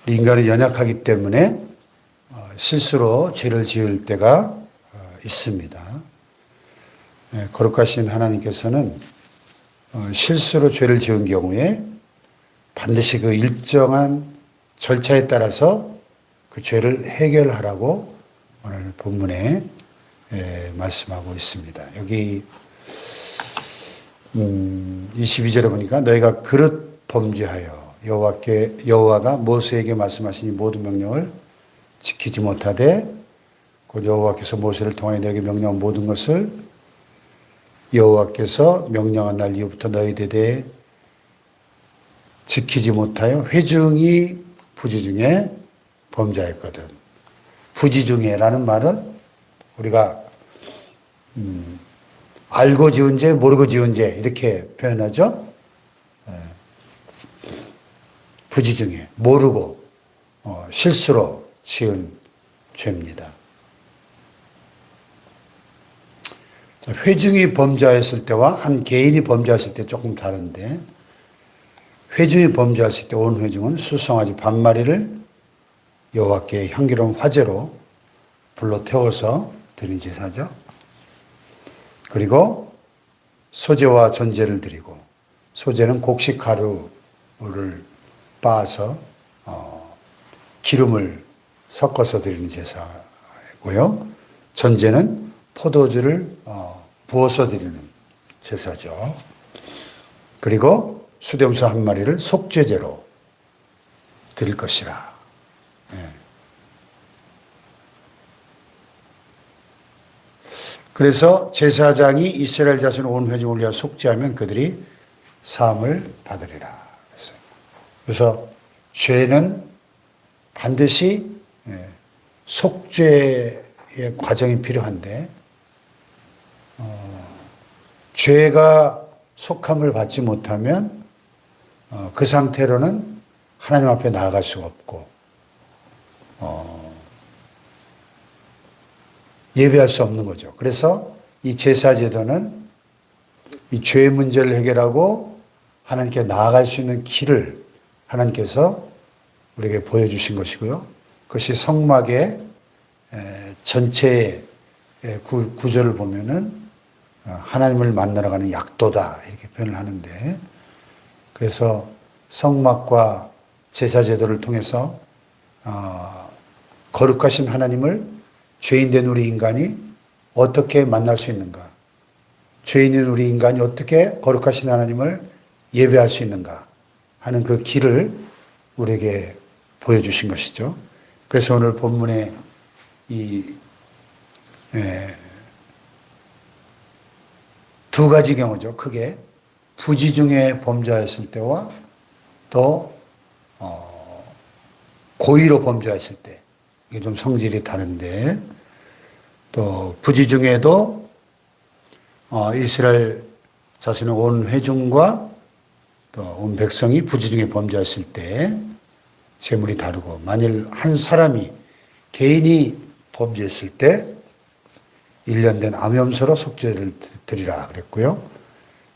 인간은 연약하기 때문에 실수로 죄를 지을 때가 있습니다. 거룩하신 하나님께서는 실수로 죄를 지은 경우에 반드시 그 일정한 절차에 따라서 그 죄를 해결하라고 오늘 본문에 말씀하고 있습니다. 여기 22절에 보니까 너희가 그릇 범죄하여 여호와가 모세에게 말씀하신 이 모든 명령을 지키지 못하되 곧 여호와께서 모세를 통하여 너에게 명령한 모든 것을 여호와께서 명령한 날 이후부터 너희들에 대해 지키지 못하여 회중이 부지중에 범죄하였거든. 부지중에라는 말은 우리가 알고 지은 죄, 모르고 지은 죄 이렇게 표현하죠. 부지중에 모르고 실수로 지은 죄입니다. 회중이 범죄하였을 때와 한 개인이 범죄했을 때 조금 다른데, 회중이 범죄했을 때 온 회중은 수송아지 반마리를 여호와께 향기로운 화제로 불로 태워서 드린 제사죠. 그리고 소제와 전제를 드리고, 소제는 곡식 가루를 빻아서 기름을 섞어서 드리는 제사고요. 전제는 포도주를 부어서 드리는 제사죠. 그리고 수염소 한 마리를 속죄제로 드릴 것이라. 그래서 제사장이 이스라엘 자손 온 회중을 위하여 속죄하면 그들이 사함을 받으리라 했어요. 그래서 죄는 반드시 속죄의 과정이 필요한데, 죄가 속함을 받지 못하면 그 상태로는 하나님 앞에 나아갈 수가 없고 예배할 수 없는 거죠. 그래서 이 제사제도는 이 죄 문제를 해결하고 하나님께 나아갈 수 있는 길을 하나님께서 우리에게 보여주신 것이고요. 그것이 성막의 전체의 구조를 보면은 하나님을 만나러 가는 약도다 이렇게 표현을 하는데, 그래서 성막과 제사제도를 통해서 거룩하신 하나님을 죄인된 우리 인간이 어떻게 만날 수 있는가, 죄인인 우리 인간이 어떻게 거룩하신 하나님을 예배할 수 있는가 하는 그 길을 우리에게 보여주신 것이죠. 그래서 오늘 본문에 두 가지 경우죠. 크게 부지중에 범죄했을 때와 또 고의로 범죄했을 때, 이게 좀 성질이 다른데, 또 부지중에도 이스라엘 자신의 온 회중과 또 온 백성이 부지중에 범죄했을 때 제물이 다르고, 만일 한 사람이 개인이 범죄했을 때 1년 된 암염소로 속죄를 드리라 그랬고요.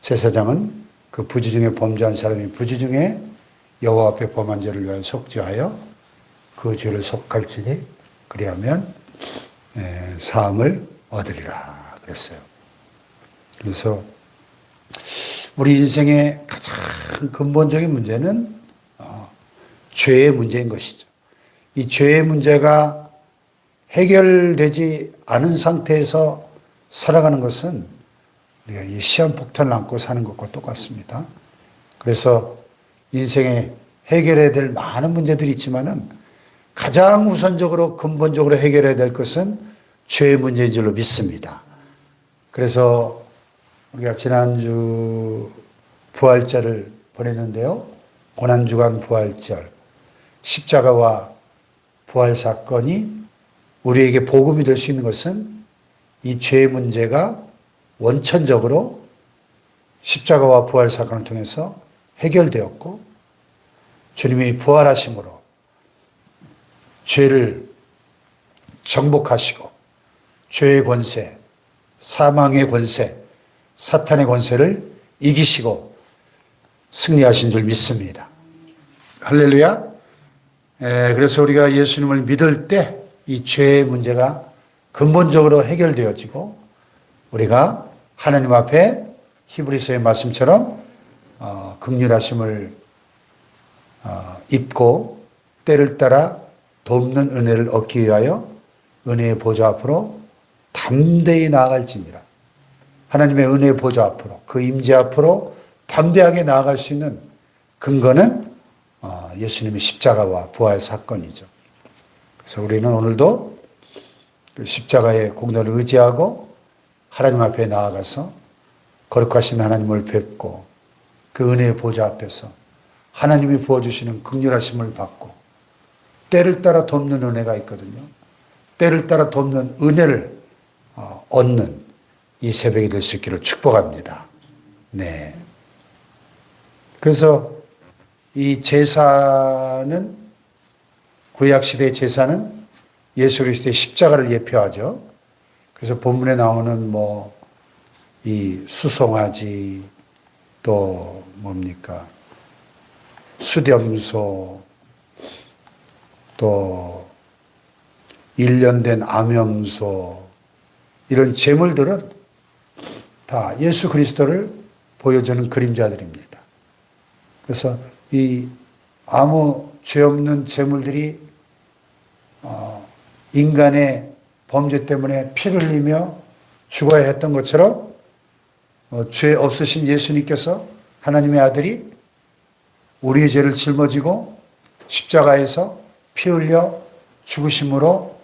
제사장은 그 부지중에 범죄한 사람이 부지중에 여호와 앞에 범한 죄를 위하여 속죄하여 그 죄를 속할지니 그리하면 사함을 얻으리라 그랬어요. 그래서 우리 인생의 가장 근본적인 문제는 죄의 문제인 것이죠. 이 죄의 문제가 해결되지 않은 상태에서 살아가는 것은 우리가 이 시한폭탄을 안고 사는 것과 똑같습니다. 그래서 인생에 해결해야 될 많은 문제들이 있지만은 가장 우선적으로 근본적으로 해결해야 될 것은 죄의 문제인 줄로 믿습니다. 그래서 우리가 지난주 부활절을 보냈는데요. 고난주간 부활절, 십자가와 부활 사건이 우리에게 복음이 될 수 있는 것은 이 죄의 문제가 원천적으로 십자가와 부활 사건을 통해서 해결되었고, 주님이 부활하심으로 죄를 정복하시고 죄의 권세, 사망의 권세, 사탄의 권세를 이기시고 승리하신 줄 믿습니다. 할렐루야. 그래서 우리가 예수님을 믿을 때 이 죄의 문제가 근본적으로 해결되어지고 우리가 하나님 앞에 히브리서의 말씀처럼 긍휼하심을 입고 때를 따라 돕는 은혜를 얻기 위하여 은혜의 보좌 앞으로 담대히 나아갈지니라. 하나님의 은혜의 보좌 앞으로, 그 임재 앞으로 담대하게 나아갈 수 있는 근거는 예수님의 십자가와 부활 사건이죠. 그래서 우리는 오늘도 그 십자가의 공로를 의지하고 하나님 앞에 나아가서 거룩하신 하나님을 뵙고 그 은혜의 보좌 앞에서 하나님이 부어주시는 긍휼하심을 받고 때를 따라 돕는 은혜가 있거든요. 때를 따라 돕는 은혜를 얻는 이 새벽이 될 수 있기를 축복합니다. 네. 그래서 이 제사는 구약시대의 제사는 예수 그리스도의 십자가를 예표하죠. 그래서 본문에 나오는 이 수송아지 또 뭡니까? 수렴소 또 1년 된 암염소 이런 제물들은 다 예수 그리스도를 보여주는 그림자들입니다. 그래서 이 아무 죄 없는 제물들이 인간의 범죄 때문에 피를 흘리며 죽어야 했던 것처럼 죄 없으신 예수님께서 하나님의 아들이 우리의 죄를 짊어지고 십자가에서 피 흘려 죽으심으로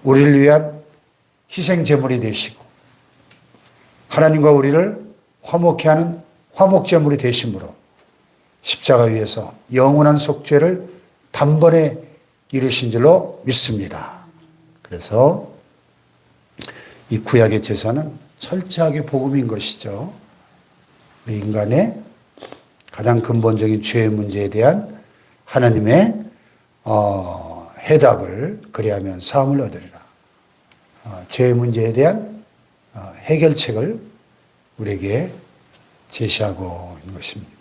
우리를 위한 희생 제물이 되시고 하나님과 우리를 화목케 하는 화목 제물이 되심으로 십자가 위에서 영원한 속죄를 단번에 이루신 줄로 믿습니다. 그래서 이 구약의 제사는 철저하게 복음인 것이죠. 인간의 가장 근본적인 죄의 문제에 대한 하나님의 해답을 그리하면 사함을 얻으리라. 죄의 문제에 대한 해결책을 우리에게 제시하고 있는 것입니다.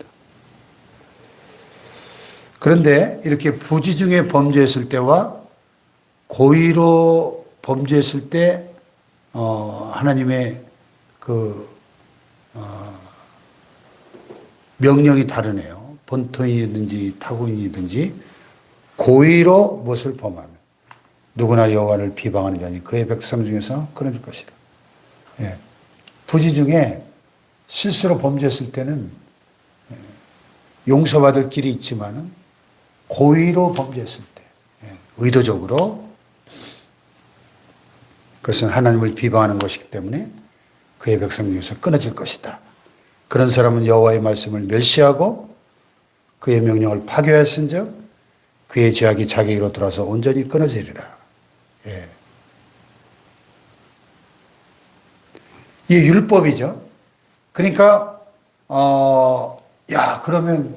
그런데 이렇게 부지중에 범죄했을 때와 고의로 범죄했을 때 하나님의 그 명령이 다르네요. 본토인이든지 타국인이든지 고의로 무엇을 범하면 누구나 여호와를 비방하는 자니 그의 백성 중에서 끊어질 것이라. 예. 부지중에 실수로 범죄했을 때는 용서받을 길이 있지만은 고의로 범죄했을 때, 의도적으로 그것은 하나님을 비방하는 것이기 때문에 그의 백성 중에서 끊어질 것이다. 그런 사람은 여호와의 말씀을 멸시하고 그의 명령을 파괴하였은즉 그의 죄악이 자기에게로 돌아서 온전히 끊어지리라. 예. 이게 율법이죠. 그러니까 그러면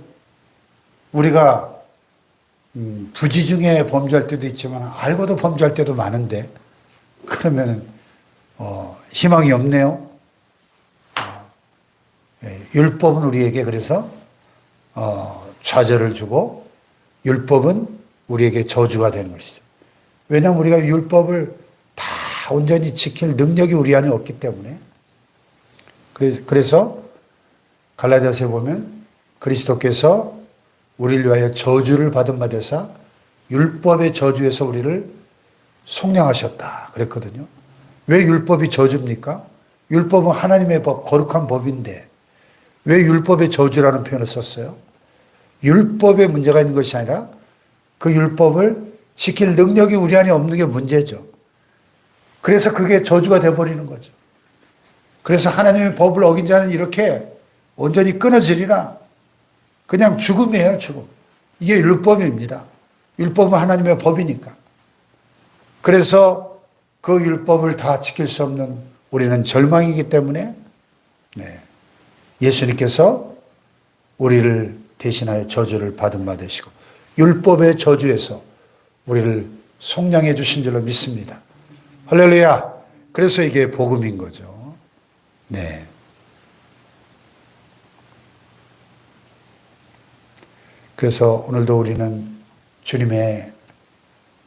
우리가 부지중에 범죄할 때도 있지만 알고도 범죄할 때도 많은데 그러면 희망이 없네요. 율법은 우리에게 그래서 좌절을 주고 율법은 우리에게 저주가 되는 것이죠. 왜냐하면 우리가 율법을 다 온전히 지킬 능력이 우리 안에 없기 때문에 그래서 갈라디아서에 보면 그리스도께서 우리를 위하여 저주를 받은 바 되사 율법의 저주에서 우리를 속량하셨다 그랬거든요. 왜 율법이 저주입니까? 율법은 하나님의 법, 거룩한 법인데 왜 율법의 저주라는 표현을 썼어요? 율법에 문제가 있는 것이 아니라 그 율법을 지킬 능력이 우리 안에 없는 게 문제죠. 그래서 그게 저주가 되어버리는 거죠. 그래서 하나님의 법을 어긴 자는 이렇게 온전히 끊어지리라. 그냥 죽음이에요, 죽음. 이게 율법입니다. 율법은 하나님의 법이니까. 그래서 그 율법을 다 지킬 수 없는 우리는 절망이기 때문에 예수님께서 우리를 대신하여 저주를 받은 바 되시고 율법의 저주에서 우리를 속량해 주신 줄로 믿습니다. 할렐루야. 그래서 이게 복음인 거죠. 네. 그래서 오늘도 우리는 주님의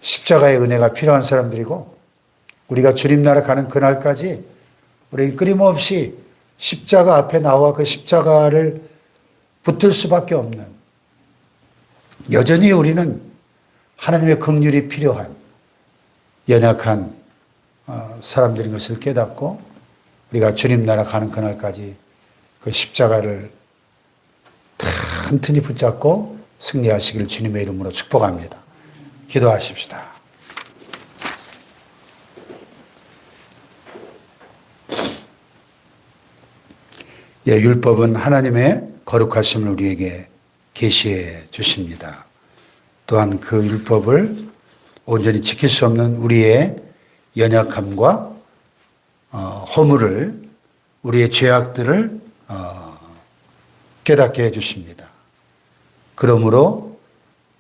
십자가의 은혜가 필요한 사람들이고 우리가 주님 나라 가는 그날까지 우리는 끊임없이 십자가 앞에 나와 그 십자가를 붙들 수밖에 없는, 여전히 우리는 하나님의 긍휼이 필요한 연약한 사람들인 것을 깨닫고 우리가 주님 나라 가는 그날까지 그 십자가를 튼튼히 붙잡고 승리하시기를 주님의 이름으로 축복합니다. 기도하십시다. 예, 율법은 하나님의 거룩하심을 우리에게 계시해 주십니다. 또한 그 율법을 온전히 지킬 수 없는 우리의 연약함과 허물을, 우리의 죄악들을 깨닫게 해주십니다. 그러므로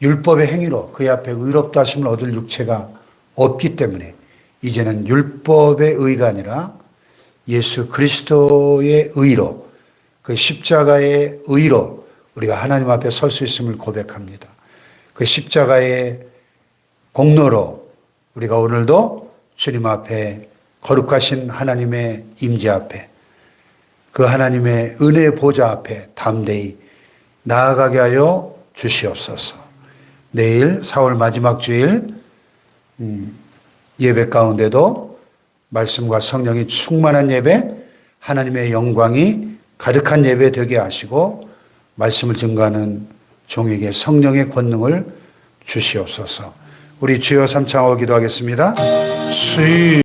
율법의 행위로 그의 앞에 의롭다 하심을 얻을 육체가 없기 때문에 이제는 율법의 의가 아니라 예수 그리스도의 의로, 그 십자가의 의로 우리가 하나님 앞에 설 수 있음을 고백합니다. 그 십자가의 공로로 우리가 오늘도 주님 앞에, 거룩하신 하나님의 임재 앞에, 그 하나님의 은혜의 보좌 앞에 담대히 나아가게 하여 주시옵소서. 내일 4월 마지막 주일 예배 가운데도 말씀과 성령이 충만한 예배, 하나님의 영광이 가득한 예배 되게 하시고 말씀을 증거하는 종에게 성령의 권능을 주시옵소서. 우리 주여 삼창하고 기도하겠습니다.